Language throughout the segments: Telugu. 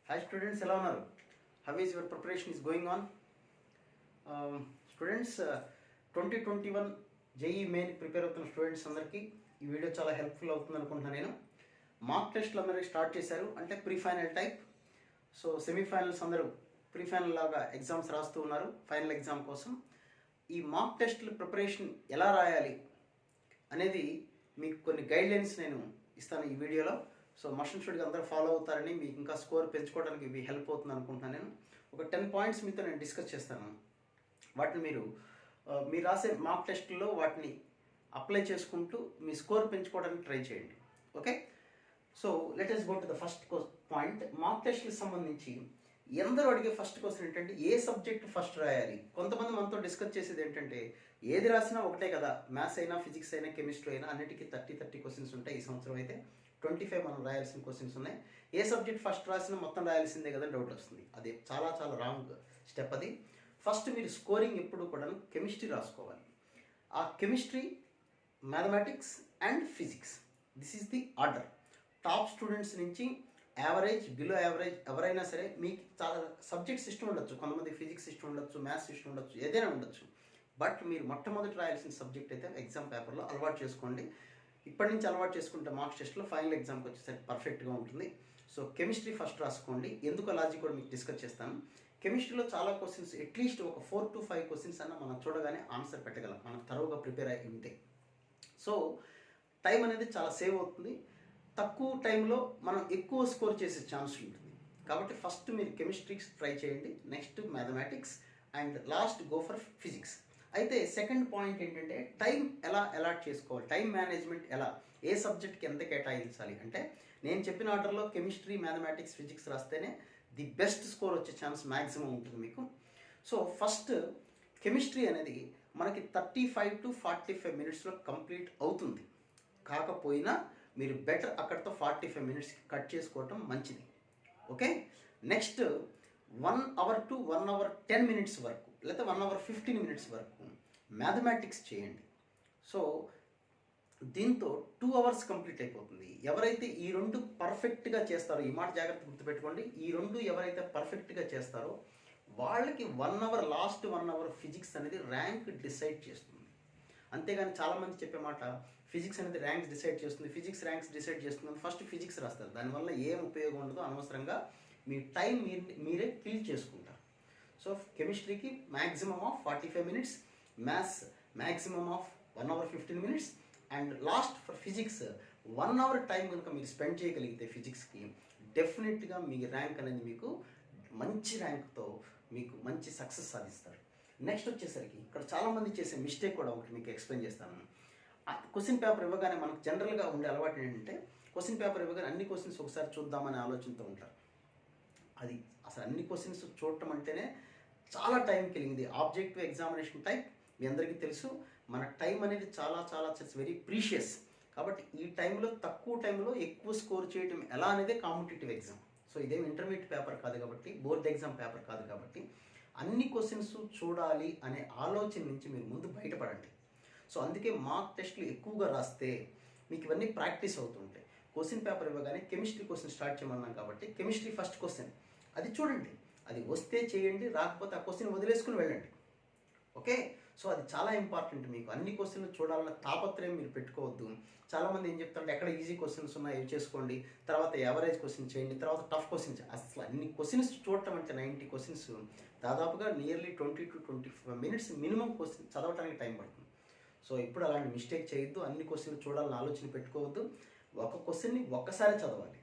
Hi students, ఎలా ఉన్నారు? How is your preparation is going on? Students, 2021 JEE main prepare అవుతున్న స్టూడెంట్స్ అందరికీ ఈ వీడియో చాలా హెల్ప్ఫుల్ అవుతుంది అనుకుంటున్నాను. నేను మాక్ టెస్ట్లు అందరికీ స్టార్ట్ చేశారు, అంటే pre final type. So semifinals అందరూ ప్రీ ఫైనల్ లాగా ఎగ్జామ్స్ రాస్తూ ఉన్నారు ఫైనల్ ఎగ్జామ్ కోసం. ఈ మాక్ టెస్ట్లు ప్రిపరేషన్ ఎలా రాయాలి అనేది మీకు కొన్ని గైడ్లైన్స్ నేను ఇస్తాను ఈ వీడియోలో. సో మస్ట్ షుడ్గా అందరూ ఫాలో అవుతారని, మీకు ఇంకా స్కోర్ పెంచుకోవడానికి ఇవి హెల్ప్ అవుతుంది అనుకుంటున్నాను. నేను ఒక 10 పాయింట్స్ మీతో నేను డిస్కస్ చేస్తాను. వాటిని మీరు రాసే మాక్ టెస్ట్లో వాటిని అప్లై చేసుకుంటూ మీ స్కోర్ పెంచుకోవడానికి ట్రై చేయండి. Okay, so let us go to the first point. Mock టెస్ట్కి సంబంధించి ఎందరూ అడిగే ఫస్ట్ క్వశ్చన్ ఏంటంటే, ఏ సబ్జెక్ట్ ఫస్ట్ రాయాలి? కొంతమంది మనతో డిస్కస్ చేసేది ఏంటంటే, ఏది రాసినా ఒకటే కదా, మ్యాథ్స్ అయినా ఫిజిక్స్ అయినా కెమిస్ట్రీ అయినా అన్నిటికీ 30 క్వశ్చన్స్ ఉంటాయి. ఈ సంవత్సరం అయితే 25 మనం రాయాల్సిన క్వశ్చన్స్ ఉన్నాయి. ఏ సబ్జెక్ట్ ఫస్ట్ రాసినా మొత్తం రాయాల్సిందే కదా డౌట్ వస్తుంది. అది చాలా చాలా రాంగ్ స్టెప్. అది ఫస్ట్ మీరు స్కోరింగ్ ఎప్పుడు కూడా కెమిస్ట్రీ రాసుకోవాలి. ఆ chemistry, mathematics and physics, this is the order. Top students నుంచి యావరేజ్, బిలో యావరేజ్ ఎవరైనా సరే, మీకు చాలా సబ్జెక్ట్స్ ఇష్టం ఉండొచ్చు, కొంతమంది ఫిజిక్స్ ఇష్టం ఉండొచ్చు, మ్యాథ్స్ ఇష్టం ఉండొచ్చు, ఏదైనా ఉండొచ్చు. బట్ మీరు మొట్టమొదటి రాయాల్సిన సబ్జెక్ట్ అయితే ఎగ్జామ్ పేపర్లో అలవాటు చేసుకోండి. ఇప్పటి నుంచి అలవాటు చేసుకుంటే మార్క్స్ టెస్ట్లో ఫైనల్ ఎగ్జామ్కి వచ్చేసరికి పర్ఫెక్ట్గా ఉంటుంది. సో కెమిస్ట్రీ ఫస్ట్ రాసుకోండి. ఎందుకు లాజిక్ కూడా మీకు డిస్కస్ చేస్తాను. కెమిస్ట్రీలో చాలా క్వశ్చన్స్, అట్లీస్ట్ ఒక 4 to 5 క్వశ్చన్స్ అన్న మనం చూడగానే ఆన్సర్ పెట్టగలం, మనం తరువుగా ప్రిపేర్ అయి ఉంటే. సో టైం అనేది చాలా సేవ్ అవుతుంది. తక్కువ టైంలో మనం ఎక్కువ స్కోర్ చేసే ఛాన్స్ ఉంటుంది. కాబట్టి ఫస్ట్ మీరు కెమిస్ట్రీ ట్రై చేయండి, next mathematics and last go for physics. అయితే సెకండ్ పాయింట్ ఏంటంటే, టైం ఎలా అలాట్ చేసుకోవాలి, టైం మేనేజ్మెంట్ ఎలా, ఏ సబ్జెక్ట్కి ఎంత కేటాయించాలి అంటే, నేను చెప్పిన ఆర్డర్లో కెమిస్ట్రీ, మ్యాథమెటిక్స్, ఫిజిక్స్ రాస్తేనే ది బెస్ట్ స్కోర్ వచ్చే ఛాన్స్ మ్యాక్సిమం ఉంటుంది మీకు. సో ఫస్ట్ కెమిస్ట్రీ అనేది మనకి 35 to 45 మినిట్స్లో కంప్లీట్ అవుతుంది. కాకపోయినా మీరు బెటర్ అక్కడితో 45 మినిట్స్కి కట్ చేసుకోవటం మంచిది. Okay, next 1 hour to 1 hour 10 minutes వరకు, లేకపోతే 1 hour 15 మినిట్స్ వరకు మ్యాథమెటిక్స్ చేయండి. సో దీంతో 2 hours కంప్లీట్ అయిపోతుంది. ఎవరైతే ఈ రెండు పర్ఫెక్ట్గా చేస్తారో, ఈ మాట జాగ్రత్త గుర్తుపెట్టుకోండి, ఈ రెండు ఎవరైతే పర్ఫెక్ట్గా చేస్తారో వాళ్ళకి 1 hour, లాస్ట్ 1 hour ఫిజిక్స్ అనేది ర్యాంక్ డిసైడ్ చేస్తుంది. అంతేగాని చాలామంది చెప్పే మాట, ఫిజిక్స్ అనేది ర్యాంక్స్ డిసైడ్ చేస్తుంది, ఫిజిక్స్ ర్యాంక్స్ డిసైడ్ చేస్తుంది, ఫస్ట్ ఫిజిక్స్ రాస్తారు. దానివల్ల ఏం ఉపయోగం ఉండదు, అనవసరంగా మీ టైం మీరే కిల్ చేసుకుంటారు. సో కెమిస్ట్రీకి maximum of 45 minutes, maths maximum of 1 hour 15 minutes, and last for physics 1 hour time కనుక మీరు స్పెండ్ చేయగలిగితే ఫిజిక్స్కి, డెఫినెట్గా మీ ర్యాంక్ అనేది మీకు మంచి ర్యాంక్తో మీకు మంచి సక్సెస్ సాధిస్తారు. నెక్స్ట్ వచ్చేసరికి ఇక్కడ చాలామంది చేసే మిస్టేక్ కూడా ఒకటి మీకు ఎక్స్ప్లెయిన్ చేస్తాను. క్వశ్చన్ పేపర్ ఇవ్వగానే మనకు జనరల్గా ఉండే అలవాటు ఏంటంటే, క్వశ్చన్ పేపర్ ఇవ్వగానే అన్ని క్వశ్చన్స్ ఒకసారి చూద్దామనే ఆలోచనతో ఉంటారు. అది అసలు అన్ని క్వశ్చన్స్ చూడటం అంటేనే చాలా టైంకి వెళ్ళింది. ఆబ్జెక్టివ్ ఎగ్జామినేషన్ టైప్ మీ అందరికీ తెలుసు, మన టైం అనేది చాలా చాలా వెరీ ప్రీషియస్. కాబట్టి ఈ టైంలో, తక్కువ టైంలో ఎక్కువ స్కోర్ చేయడం ఎలా అనేది కాంపిటేటివ్ ఎగ్జామ్. సో ఇదేం ఇంటర్మీడియట్ పేపర్ కాదు కాబట్టి, బోర్డ్ ఎగ్జామ్ పేపర్ కాదు కాబట్టి, అన్ని క్వశ్చన్స్ చూడాలి అనే ఆలోచన నుంచి మీరు ముందు బయటపడండి. సో అందుకే మార్క్ టెస్ట్లు ఎక్కువగా రాస్తే మీకు ఇవన్నీ ప్రాక్టీస్ అవుతుంటాయి. క్వశ్చన్ పేపర్ ఇవ్వగానే కెమిస్ట్రీ క్వశ్చన్ స్టార్ట్ చేయమన్నాం కాబట్టి, కెమిస్ట్రీ ఫస్ట్ క్వశ్చన్ అది చూడండి, అది వస్తే చేయండి, రాకపోతే ఆ క్వశ్చన్ వదిలేసుకుని వెళ్ళండి. ఓకే, సో అది చాలా ఇంపార్టెంట్. మీకు అన్ని క్వశ్చన్లు చూడాలన్న తాపత్రయం మీరు పెట్టుకోవద్దు. చాలామంది ఏం చెప్తారంటే, ఎక్కడ ఈజీ క్వశ్చన్స్ ఉన్నాయి ఇవి చేసుకోండి, తర్వాత యావరేజ్ క్వశ్చన్ చేయండి, తర్వాత టఫ్ క్వశ్చన్స్. అసలు అన్ని క్వశ్చన్స్ చూడటం అంటే 90 క్వశ్చన్స్ దాదాపుగా nearly 20 to 25 minutes minimum question చదవడానికి టైం పడుతుంది. సో ఇప్పుడు అలాంటి మిస్టేక్ చేయొద్దు, అన్ని క్వశ్చన్లు చూడాలని ఆలోచన పెట్టుకోవద్దు. ఒక క్వశ్చన్ని ఒక్కసారి చదవాలి.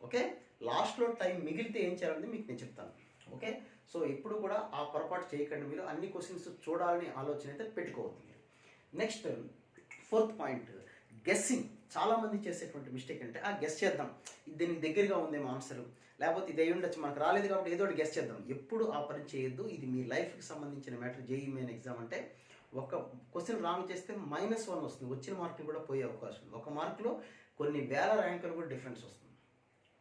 ఓకే, లాస్ట్లో టైం మిగిలితే ఏం చేయాలని మీకు నేను చెప్తాను. ఓకే, సో ఇప్పుడు కూడా ఆ పొరపాటు చేయకండి. మీరు అన్ని క్వశ్చన్స్ చూడాలని ఆలోచన అయితే పెట్టుకోవద్దు మీరు. Next 4th point, guessing. చాలామంది చేసేటువంటి మిస్టేక్ అంటే, గెస్ చేద్దాం, దీనికి దగ్గరగా ఉందేమో ఆన్సర్, లేకపోతే ఇది అయి ఉండొచ్చు, మనకు రాలేదు కాబట్టి ఏదో ఒకటి గెస్ చేద్దాం. ఎప్పుడు ఆ పని చేయొద్దు. ఇది మీ లైఫ్కి సంబంధించిన మ్యాటర్. జేఈ మెయిన్ ఎగ్జామ్ అంటే ఒక క్వశ్చన్ రాంగ్ చేస్తే -1 వస్తుంది, వచ్చిన మార్కులు కూడా పోయే అవకాశం ఉంది. ఒక మార్కులో కొన్ని వేల ర్యాంకులు కూడా డిఫరెన్స్ వస్తుంది.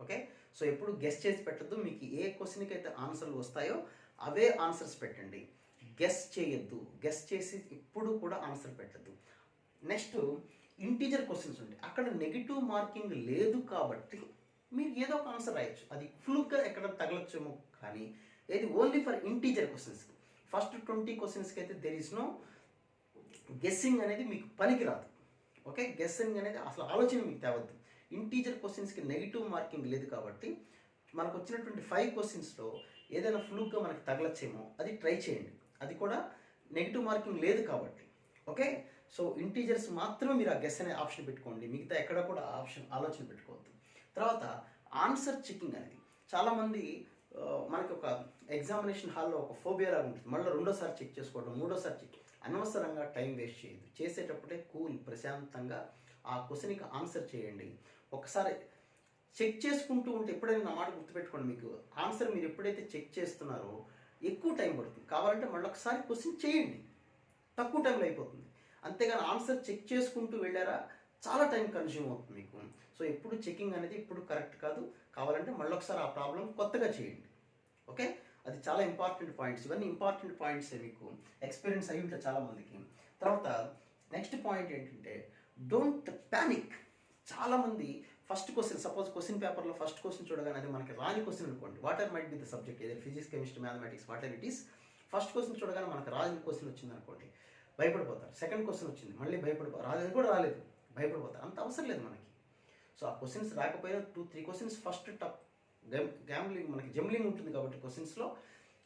ఓకే, సో ఎప్పుడు గెస్ చేసి పెట్టద్దు. మీకు ఏ క్వశ్చన్కి అయితే ఆన్సర్లు వస్తాయో అవే ఆన్సర్స్ పెట్టండి, గెస్ చేయొద్దు. గెస్ చేసి ఎప్పుడు కూడా ఆన్సర్ పెట్టద్దు. నెక్స్ట్ ఇంటీజర్ క్వశ్చన్స్ ఉంటాయి, అక్కడ నెగిటివ్ మార్కింగ్ లేదు కాబట్టి మీరు ఏదో ఒక ఆన్సర్ రాయొచ్చు. అది ఫ్లూక్గా ఎక్కడ తగలొచ్చేమో, కానీ ఇది only for integer questions. First 20 క్వశ్చన్స్కి అయితే దెర్ ఈస్ నో గెస్సింగ్ అనేది మీకు పనికి రాదు. ఓకే, గెస్సింగ్ అనేది అసలు ఆలోచన మీకు తేవద్దు. ఇంటీజర్ క్వశ్చన్స్కి నెగిటివ్ మార్కింగ్ లేదు కాబట్టి మనకు వచ్చినటువంటి 5 క్వశ్చన్స్లో ఏదైనా ఫ్లూక్గా మనకు తగలచ్చేమో అది ట్రై చేయండి. అది కూడా నెగిటివ్ మార్కింగ్ లేదు కాబట్టి. ఓకే, సో ఇంటీజర్స్ మాత్రమే మీరు ఆ గెస్ అనే ఆప్షన్ పెట్టుకోండి, మిగతా ఎక్కడ కూడా ఆలోచన పెట్టుకోవద్దు. తర్వాత ఆన్సర్ చెకింగ్ అనేది చాలామంది మనకి ఒక ఎగ్జామినేషన్ హాల్లో ఒక ఫోబియా లాగా ఉంటుంది. మళ్ళీ రెండోసారి చెక్ చేసుకోవడం, మూడోసారి చెక్, అనవసరంగా టైం వేస్ట్ చేయదు. చేసేటప్పుడే కూల్ ప్రశాంతంగా ఆ క్వశ్చన్కి ఆన్సర్ చేయండి. ఒకసారి చెక్ చేసుకుంటూ ఉంటే ఎప్పుడైనా నా మాట గుర్తుపెట్టుకోండి, మీకు ఆన్సర్ మీరు ఎప్పుడైతే చెక్ చేస్తున్నారో ఎక్కువ టైం పడుతుంది. కావాలంటే మళ్ళీ ఒకసారి క్వశ్చన్ చేయండి, తక్కువ టైంలో అయిపోతుంది. అంతేగాని ఆన్సర్ చెక్ చేసుకుంటూ వెళ్ళారా చాలా టైం కన్జ్యూమ్ అవుతుంది మీకు. సో ఎప్పుడు చెకింగ్ అనేది ఇప్పుడు కరెక్ట్ కాదు. కావాలంటే మళ్ళీ ఒకసారి ఆ ప్రాబ్లం కొత్తగా చేయండి. ఓకే, అది చాలా ఇంపార్టెంట్ పాయింట్స్. ఇవన్నీ ఇంపార్టెంట్ పాయింట్సే, మీకు ఎక్స్పీరియన్స్ అయ్యి ఉంటాయి చాలామందికి. తర్వాత నెక్స్ట్ పాయింట్ ఏంటంటే డోంట్ ప్యానిక్. చాలామంది ఫస్ట్ క్వశ్చన్, సపోజ్ క్వశ్చన్ పేపర్లో ఫస్ట్ క్వశ్చన్ చూడగానే అది మనకి రాని క్వశ్చన్ అనుకోండి, whatever might be the subject, ఏదైనా physics, chemistry, mathematics, whatever it is. First question చూడగానే మనకు రాని క్వశ్చన్ వచ్చింది అనుకోండి, భయపడిపోతారు. సెకండ్ క్వశ్చన్ వచ్చింది, మళ్ళీ రాలేదు కూడా రాలేదు, భయపడిపోతారు. అంత అవసరం లేదు మనకి. సో ఆ క్వశ్చన్స్ రాకపోయినా 2-3 క్వశ్చన్స్ ఫస్ట్ టప్ గ్యాంబ్లింగ్, మనకి జంబ్లింగ్ ఉంటుంది కాబట్టి క్వశ్చన్స్లో.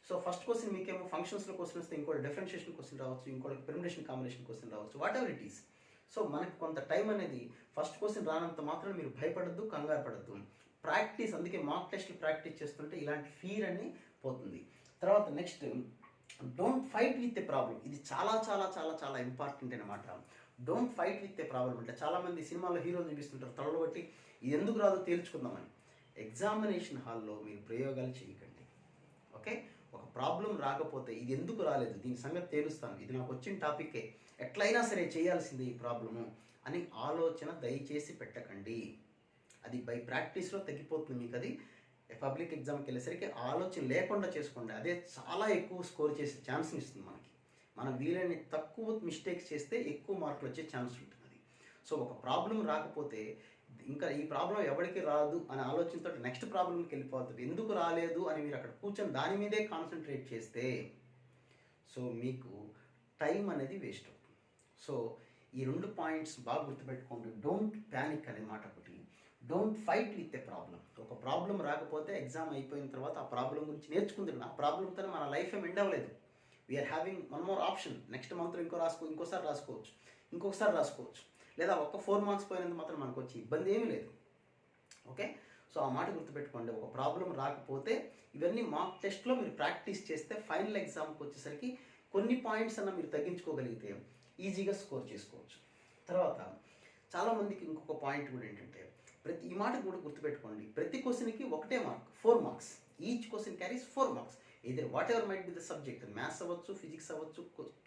సో ఫస్ట్ క్వశ్చన్ మీకేమో ఫంక్షన్స్లో క్వశ్చన్ వస్తే ఇంకోటి డిఫరెన్షియేషన్ క్వశ్చన్ రావచ్చు, ఇంకోటి పెర్మిటేషన్ కాంబినేషన్ క్వశ్చన్ రావచ్చు, what ever it is. So మనకి కొంత టైం అనేది ఫస్ట్ క్వశ్చన్ రానంత మాత్రం మీరు భయపడద్దు, కంగారు పడద్దు. ప్రాక్టీస్, అందుకే మాక్ టెస్ట్లు ప్రాక్టీస్ చేస్తుంటే ఇలాంటి ఫీర్ అని పోతుంది. తర్వాత next, don't fight with a problem. ఇది చాలా చాలా చాలా చాలా ఇంపార్టెంట్ అనమాట. Don't fight with a problem అంటే చాలామంది సినిమాలో హీరోలు చూపిస్తుంటారు తలలో బట్టి ఇది ఎందుకు రాదో తేల్చుకుందామని. ఎగ్జామినేషన్ హాల్లో మీరు ప్రయోగాలు చేయకండి. ఓకే, ఒక ప్రాబ్లం రాకపోతే ఇది ఎందుకు రాలేదు, దీని సంగతి తేలుస్తాను, ఇది నాకు వచ్చిన టాపికే, ఎట్లయినా సరే చేయాల్సిందే ఈ ప్రాబ్లము అని ఆలోచన దయచేసి పెట్టకండి. అది బై ప్రాక్టీస్లో తగ్గిపోతుంది మీకు. అది పబ్లిక్ ఎగ్జామ్కి వెళ్ళేసరికి ఆలోచన లేకుండా చేసుకోండి. అదే చాలా ఎక్కువ స్కోర్ చేసే ఛాన్స్ని ఇస్తుంది మనకి. మనం వీలైన తక్కువ మిస్టేక్స్ చేస్తే ఎక్కువ మార్కులు వచ్చే ఛాన్స్ ఉంటుంది. సో ఒక ప్రాబ్లం రాకపోతే ఇంకా ఈ ప్రాబ్లం ఎవరికి రాదు అనే ఆలోచనతో నెక్స్ట్ ప్రాబ్లంకి వెళ్ళిపోతుంది. ఎందుకు రాలేదు అని మీరు అక్కడ కూర్చొని దాని మీదే కాన్సన్ట్రేట్ చేస్తే సో మీకు టైం అనేది వేస్ట్ అవుతుంది. సో ఈ 2 పాయింట్స్ బాగా గుర్తుపెట్టుకోండి. డోంట్ ప్యానిక్ అనే మాట ఒకటి, don't fight with a problem. ఒక ప్రాబ్లం రాకపోతే ఎగ్జామ్ అయిపోయిన తర్వాత ఆ ప్రాబ్లం గురించి నేర్చుకుంటున్నాం. ఆ ప్రాబ్లంతో మన లైఫ్ ఏం ఎండ్ అవ్వలేదు. We're having one more option. Next మంత్లో ఇంకోసారి రాసుకోవచ్చు, ఇంకొకసారి రాసుకోవచ్చు, లేదా ఒక్క 4 మార్క్స్ పోయినంత మాత్రం మనకు వచ్చి ఇబ్బంది ఏమీ లేదు. ఓకే, సో ఆ మాట గుర్తుపెట్టుకోండి. ఒక ప్రాబ్లం రాకపోతే ఇవన్నీ మాక్ టెస్ట్లో మీరు ప్రాక్టీస్ చేస్తే ఫైనల్ ఎగ్జామ్కి వచ్చేసరికి కొన్ని పాయింట్స్ అన్న మీరు తగ్గించుకోగలిగితే ఈజీగా స్కోర్ చేసుకోవచ్చు. తర్వాత చాలామందికి ఇంకొక పాయింట్ కూడా ఏంటంటే ఈ మాట కూడా గుర్తుపెట్టుకోండి, ప్రతి క్వశ్చన్కి ఒకటే mark, 4 marks. Each question carries 4 marks. Either what ever might be the subject, maths అవ్వచ్చు, ఫిజిక్స్ అవ్వచ్చు,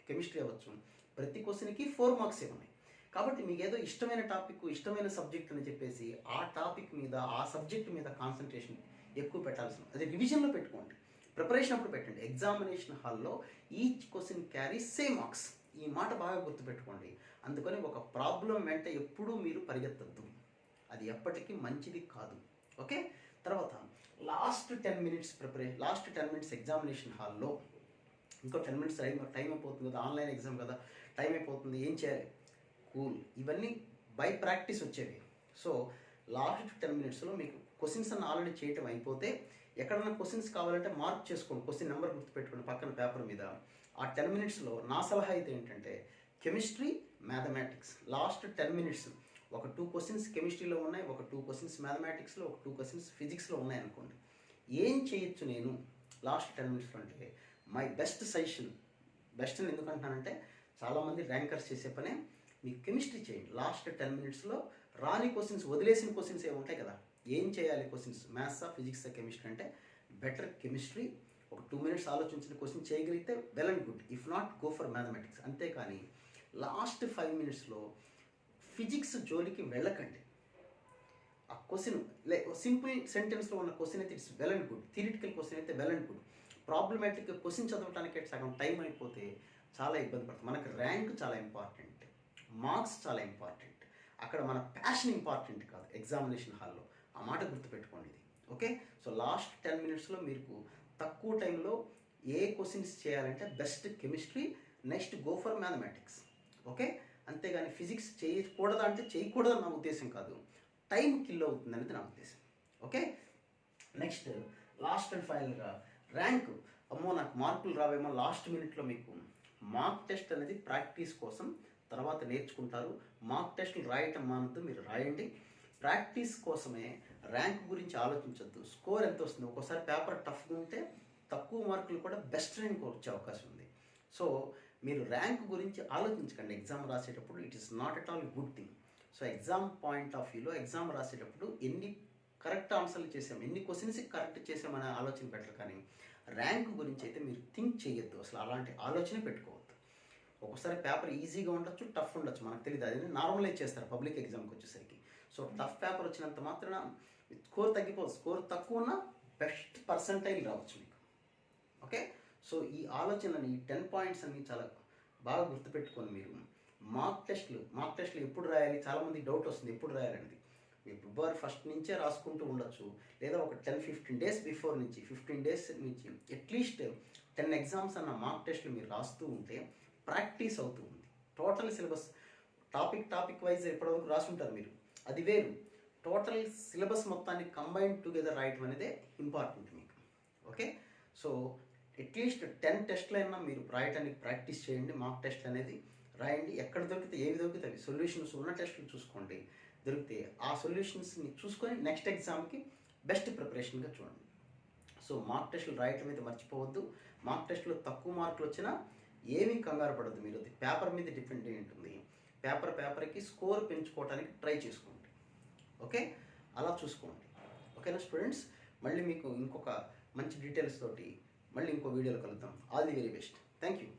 కెమిస్ట్రీ అవ్వచ్చు, ప్రతి క్వశ్చన్కి 4 మార్క్సే ఉన్నాయి. కాబట్టి మీకు ఏదో ఇష్టమైన టాపిక్, ఇష్టమైన సబ్జెక్ట్ అని చెప్పేసి ఆ టాపిక్ మీద, ఆ సబ్జెక్ట్ మీద కాన్సన్ట్రేషన్ ఎక్కువ పెట్టాల్సిన, అది రివిజన్లో పెట్టుకోండి, ప్రిపరేషన్ అప్పుడు పెట్టండి. ఎగ్జామినేషన్ హాల్లో each question carry same marks. ఈ మాట బాగా గుర్తుపెట్టుకోండి. అందుకని ఒక ప్రాబ్లం వెంట ఎప్పుడూ మీరు పరిగెత్తద్దు, అది ఎప్పటికీ మంచిది కాదు. ఓకే, తర్వాత last 10 minutes preparation, last 10 minutes examination హాల్లో ఇంకో 10 మినిట్స్ టైం అయిపోతుంది కదా, ఆన్లైన్ ఎగ్జామ్ కదా, టైం అయిపోతుంది, ఏం చేయాలి, కూల్. ఇవన్నీ బై ప్రాక్టీస్ వచ్చేవి. సో లాస్ట్ 10 మినిట్స్లో మీకు క్వశ్చన్స్ అన్న ఆల్రెడీ చేయటం అయిపోతే ఎక్కడన్నా క్వశ్చన్స్ కావాలంటే మార్క్ చేసుకోండి, క్వశ్చన్ నెంబర్ గుర్తుపెట్టుకోండి పక్కన పేపర్ మీద. ఆ 10 మినిట్స్లో నా సలహా అయితే ఏంటంటే కెమిస్ట్రీ, మ్యాథమెటిక్స్ లాస్ట్ 10 మినిట్స్ ఒక 2 క్వశ్చన్స్ కెమిస్ట్రీలో ఉన్నాయి, ఒక 2 క్వశ్చన్స్ మ్యాథమెటిక్స్లో, ఒక 2 క్వశ్చన్స్ ఫిజిక్స్లో ఉన్నాయి అనుకోండి. ఏం చేయొచ్చు నేను లాస్ట్ 10 మినిట్స్లో అంటే మై బెస్ట్ సజెషన్. బెస్ట్ అని ఎందుకు అంటున్నానంటే చాలామంది ర్యాంకర్స్ చేసే పనే, మీకు కెమిస్ట్రీ చేయండి. లాస్ట్ 10 మినిట్స్లో రాని క్వశ్చన్స్, వదిలేసిన క్వశ్చన్స్ ఏమి ఉంటాయి కదా, ఏం చేయాలి క్వశ్చన్స్, మ్యాథ్సా, ఫిజిక్సా, కెమిస్ట్రీ అంటే బెటర్ కెమిస్ట్రీ. ఒక 2 మినిట్స్ ఆలోచించిన క్వశ్చన్ చేయగలిగితే well and good, if not go for mathematics. అంతేకాని లాస్ట్ 5 మినిట్స్లో ఫిజిక్స్ జోలికి వెళ్ళకండి. ఆ క్వశ్చన్ సింపుల్ సెంటెన్స్లో ఉన్న క్వశ్చన్ అయితే it's well and good, theoretical question అయితే well and good. Problematic question చదవడానికి సగం టైం అయిపోతే చాలా ఇబ్బంది పడుతుంది. మనకు ర్యాంక్ చాలా ఇంపార్టెంట్, మార్క్స్ చాలా ఇంపార్టెంట్, అక్కడ మన ప్యాషన్ ఇంపార్టెంట్ కాదు. ఎగ్జామినేషన్ హాల్లో ఆ మాట గుర్తుపెట్టుకోండి ఇది. ఓకే, సో లాస్ట్ 10 మినిట్స్లో మీకు తక్కువ టైంలో ఏ క్వశ్చన్స్ చేయాలంటే best chemistry, next go for mathematics. Okay, అంతేగాని ఫిజిక్స్ చేయకూడదా అంటే చేయకూడదని నా ఉద్దేశం కాదు, టైం కిల్ అవుతుంది అనేది నా ఉద్దేశం. ఓకే, నెక్స్ట్ లాస్ట్ అండ్ ఫైనల్గా ర్యాంక్. అమ్మో నాకు మార్కులు రావేమో లాస్ట్ మినిట్లో మీకు మార్క్ టెస్ట్ అనేది ప్రాక్టీస్ కోసం తర్వాత నేర్చుకుంటారు. మార్క్ టెస్టులు రాయటం మానద్దు, మీరు రాయండి. ప్రాక్టీస్ కోసమే, ర్యాంక్ గురించి ఆలోచించొద్దు. స్కోర్ ఎంత వస్తుంది, ఒక్కోసారి పేపర్ టఫ్గా ఉంటే తక్కువ మార్కులు కూడా బెస్ట్ ర్యాంక్ వచ్చే అవకాశం ఉంది. సో మీరు ర్యాంక్ గురించి ఆలోచించకండి ఎగ్జామ్ రాసేటప్పుడు. It is not at all good thing. So exam point of వ్యూలో ఎగ్జామ్ రాసేటప్పుడు ఎన్ని కరెక్ట్ ఆన్సర్లు చేసాం, ఎన్ని క్వశ్చన్స్ కరెక్ట్ చేసామనే ఆలోచన పెట్టరు. కానీ ర్యాంక్ గురించి అయితే మీరు థింక్ చేయొద్దు, అసలు అలాంటి ఆలోచన పెట్టుకోవద్దు. ఒక్కోసారి పేపర్ ఈజీగా ఉండొచ్చు, టఫ్ ఉండొచ్చు, మనకు తెలియదు. అది నార్మలైజ్ చేస్తారు పబ్లిక్ ఎగ్జామ్కి వచ్చేసరికి. సో టఫ్ పేపర్ వచ్చినంత మాత్రాన స్కోర్ తగ్గిపోదు, స్కోర్ తక్కువ ఉన్న బెస్ట్ పర్సంటైల్ రావచ్చు మీకు. ఓకే, సో ఈ ఆలోచనని 10 పాయింట్స్ అన్ని చాలా బాగా గుర్తుపెట్టుకొని మీరు మార్క్ టెస్ట్లు ఎప్పుడు రాయాలి, చాలామంది డౌట్ వస్తుంది ఎప్పుడు రాయాలనేది. మీరు ఫిబ్రవరి 1 నుంచే రాసుకుంటూ ఉండొచ్చు, లేదా ఒక 10-15 డేస్ బిఫోర్ నుంచి, 15 డేస్ నుంచి అట్లీస్ట్ 10 ఎగ్జామ్స్ అన్న మార్క్ టెస్ట్లు మీరు రాస్తూ ఉంటే ప్రాక్టీస్ అవుతూ ఉంది. టోటల్ సిలబస్ టాపిక్ వైజ్ ఎప్పటివరకు రాసుంటారు మీరు, అది వేరు. టోటల్ సిలబస్ మొత్తాన్ని కంబైన్ టుగెదర్ రాయటం అనేది ఇంపార్టెంట్ మీకు. ఓకే, సో అట్లీస్ట్ 10 టెస్ట్లు అయినా మీరు రాయటానికి ప్రాక్టీస్ చేయండి. మార్క్ టెస్ట్ అనేది రాయండి. ఎక్కడ దొరికితే ఏవి దొరికితే అవి సొల్యూషన్స్ ఉన్న టెస్టులు చూసుకోండి. దొరికితే ఆ సొల్యూషన్స్ని చూసుకొని నెక్స్ట్ ఎగ్జామ్కి బెస్ట్ ప్రిపరేషన్గా చూడండి. సో మార్క్ టెస్టులు రాయటం అయితే మర్చిపోవద్దు. మార్క్ టెస్ట్లో తక్కువ మార్కులు వచ్చినా ఏమీ కంగారు పడద్దు. మీరు అది పేపర్ మీద డిపెండ్ అయి ఉంటుంది. పేపర్కి స్కోర్ పెంచుకోవడానికి ట్రై చేసుకోండి. ఓకే, అలా చూసుకోండి. ఓకేనా స్టూడెంట్స్, మళ్ళీ మీకు ఇంకొక మంచి డీటెయిల్స్ తోటి మళ్ళీ ఇంకో వీడియోలో కలుద్దాం. All the very best. Thank you.